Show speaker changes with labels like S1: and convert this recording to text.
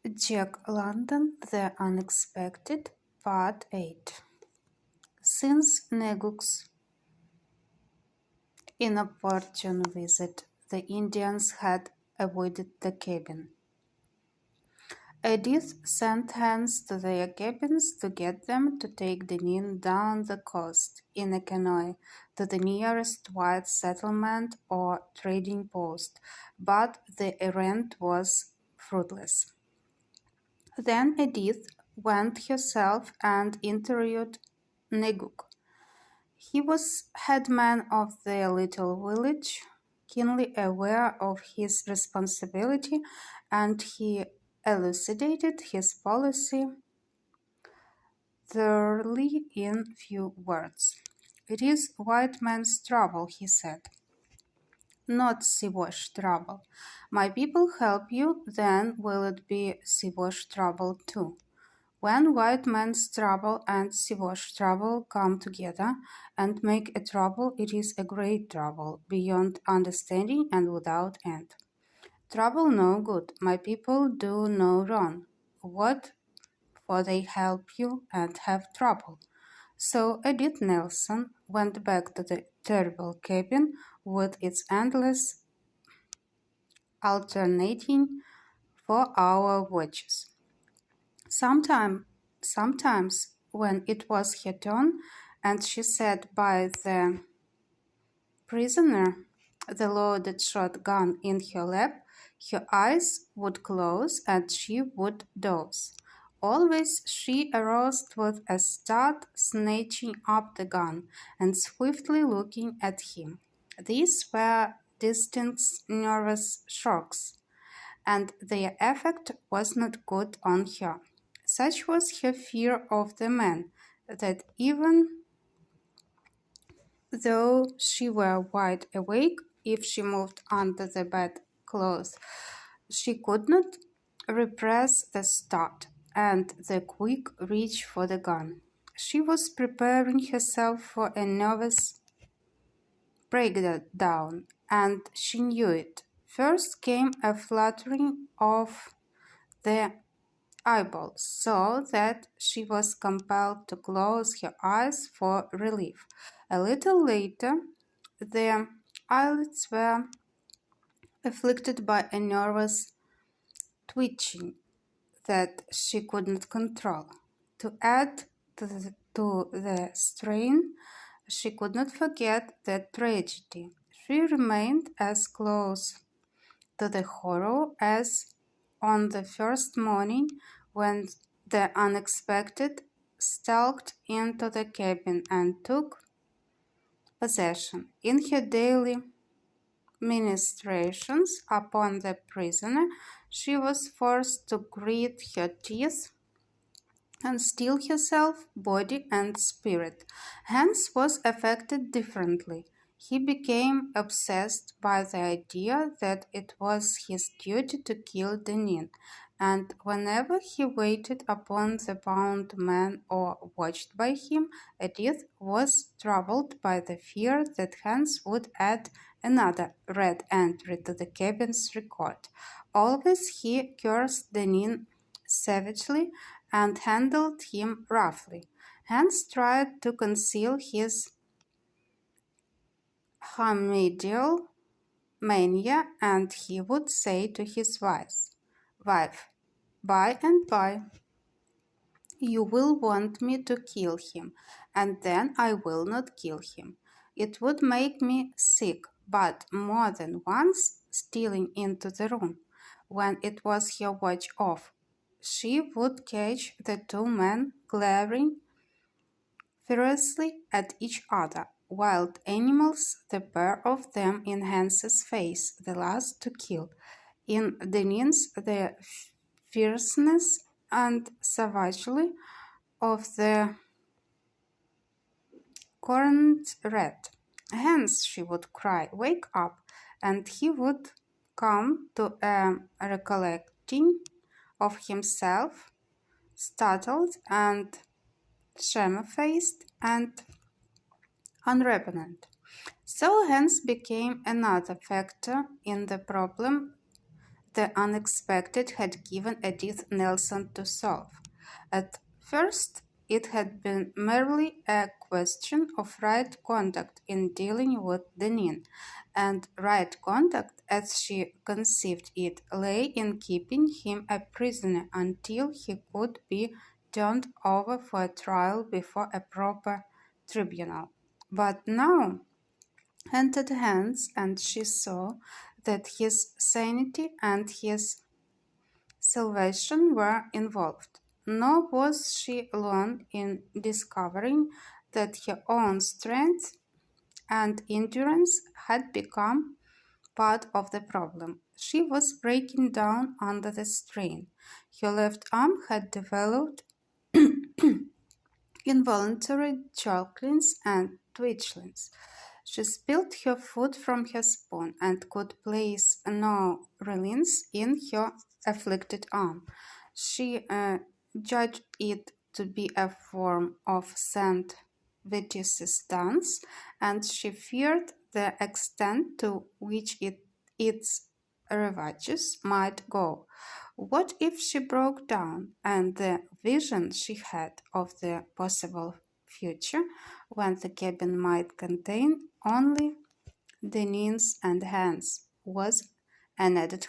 S1: Jack London, The Unexpected, Part 8. Since Neguk's inopportune visit, the Indians had avoided the cabin. Edith sent hands to their cabins to get them to take Deneen down the coast in a canoe to the nearest white settlement or trading post, but the errand was fruitless. Then Edith went herself and interviewed Neguk. He was headman of their little village, keenly aware of his responsibility, and he elucidated his policy thoroughly in few words. "It is white man's trouble," he said, "not Siwash trouble. My people help you, then will it be Siwash trouble too. When white man's trouble and Siwash trouble come together and make a trouble, it is a great trouble, beyond understanding and without end. Trouble no good. My people do no wrong. What for they help you and have trouble." So Edith Nelson went back to the terrible cabin with its endless alternating 4-hour watches. Sometimes, when it was her turn, and she sat by the prisoner, the loaded shotgun in her lap, her eyes would close and she would doze. Always she arose with a start, snatching up the gun and swiftly looking at him. These were distinct nervous shocks, and their effect was not good on her. Such was her fear of the man, that even though she were wide awake, if she moved under the bedclothes, she could not repress the start and the quick reach for the gun. She was preparing herself for a nervous breakdown, and she knew it. First came a fluttering of the eyeballs, so that she was compelled to close her eyes for relief. A little later, the eyelids were afflicted by a nervous twitching that she could not control. To add to the strain, she could not forget the tragedy. She remained as close to the horror as on the first morning when the unexpected stalked into the cabin and took possession. In her daily ministrations upon the prisoner, she was forced to grit her teeth and steel herself, body and spirit. Hans was affected differently. He became obsessed by the idea that it was his duty to kill Deneen, and whenever he waited upon the bound man or watched by him, Edith was troubled by the fear that Hans would add another red entry to the cabin's record. Always he cursed Deneen savagely and handled him roughly. Hans tried to conceal his Hamidial mania, and he would say to his wife, "By and by you will want me to kill him, and then I will not kill him. It would make me sick." But more than once, stealing into the room, when it was her watch off, she would catch the two men glaring ferociously at each other. Wild animals, the pair of them in Hans's face, the last to kill. In Deneen's, the fierceness and savagery of the cornered rat. "Hans," she would cry, "wake up!" And he would come to a recollecting of himself, startled and shamefaced and unrepentant. So Hans became another factor in the problem the unexpected had given Edith Nelson to solve. At first, it had been merely a question of right conduct in dealing with Deneen, and right conduct, as she conceived it, lay in keeping him a prisoner until he could be turned over for a trial before a proper tribunal. But now entered hands, and she saw that his sanity and his salvation were involved. Nor was she alone in discovering that her own strength and endurance had become part of the problem. She was breaking down under the strain. Her left arm had developed involuntary jerkings and twitchings. She spilled her food from her spoon and could place no reliance in her afflicted arm. She judged it to be a form of St. Vitus's dance, and she feared the extent to which its ravages might go. What if she broke down, and the vision she had of the possible future, when the cabin might contain only the knees and hands, was an added